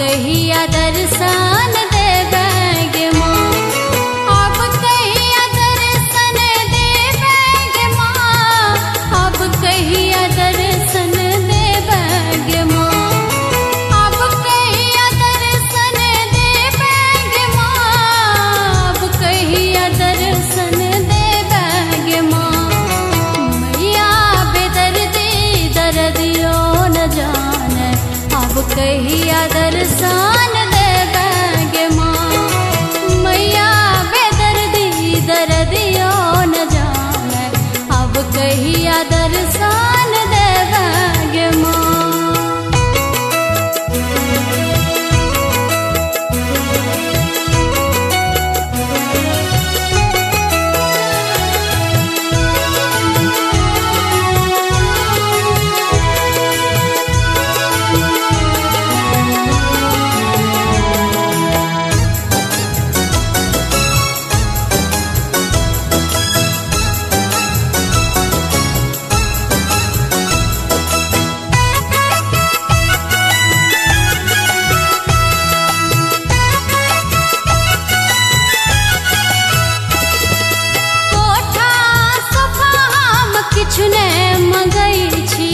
कहिया दर्शन देबेगे माँ, अब कहिया दर्शन देबेगे माँ, अब कहिया दर्शन देबेगे माँ, अब कहिया दर्शन देबेगे माँ, अब कहिया दर्शन देबेगे माँ। मैया बेदर्दी दर्दियो न जाने, अब कहिया दर्शन देबेगे माँ। मैया बेदर्दी दर्दियो न जाने, अब कहिया दर्शन देबेगे माँ। किछु ने मंगै छी,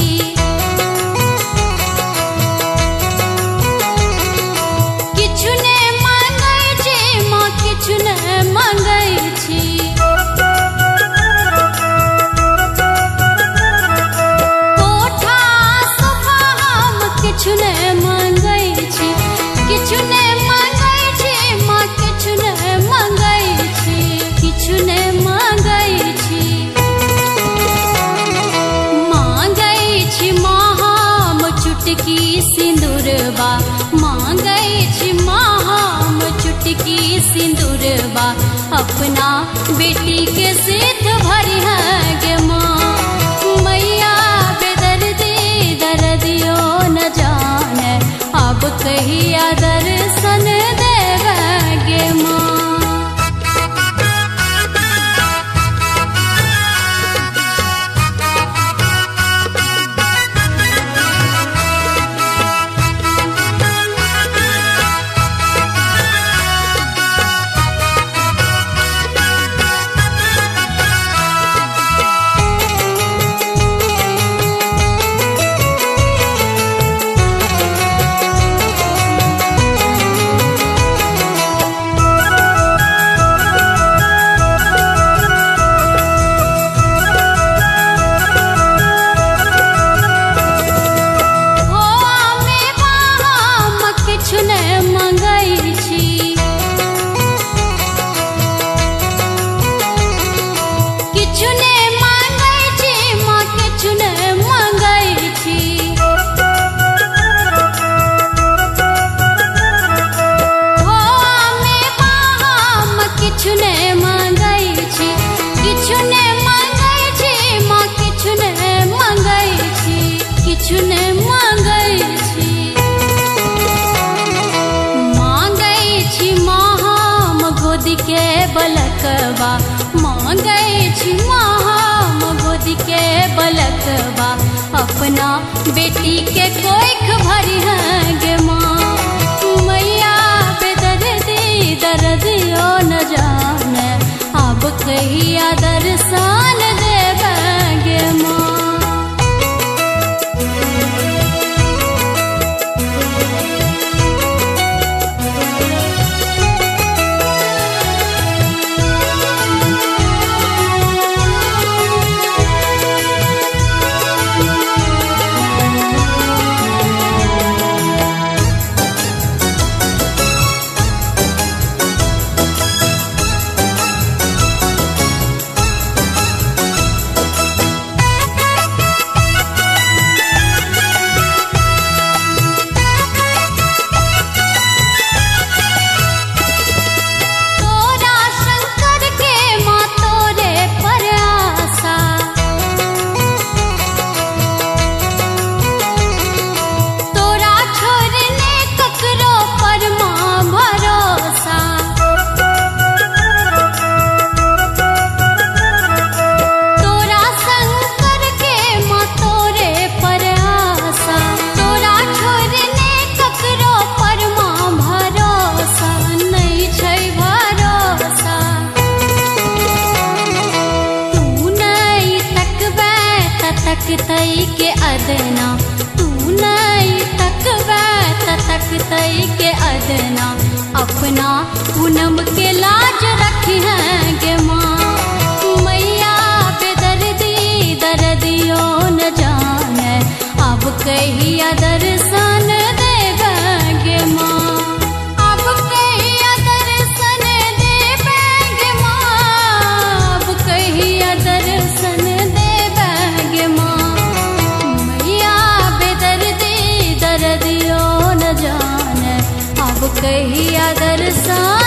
किछु ने मंगै छी माँ, किछु ने मंगै छी। कोठा सोफा हम किछु ने मंगै छी, किछु ने मंगै छी माँ, किछु ने मंगै छी, किछु ने मंगै छी। चुटकी सिंदूरबा मांगै छी माँ, हम चुटकी सिंदूरबा अपना बेटी के सिद्ध भरिहगे माँ। मैया बेदर्दी दर्दियो न जाने, अब कहिया दर्शन देबेगे माँ। बलकबा मांगै छी माँ, हम गोदी के बलकबा अपना बेटी के कोख भरिहगे माँ। मैया बेदर्दी दर्दियो न जाने, अब कहिया दर्शन देबेगे माँ। तकतई के अदना, तू नहीं तकवे तकतई के अदना, अपना पूनम के लाज रखी है गे माँ। मैया बेदर्दी दर्दियो न जाने, अब कहिया दर्शन देवे माँ, अब कहिया दर्शन देवे माँ, अब कहिया दर्शन देवे माँ। मैया बेदर्दी दर्दियो न जाने, अब कहिया दर्शन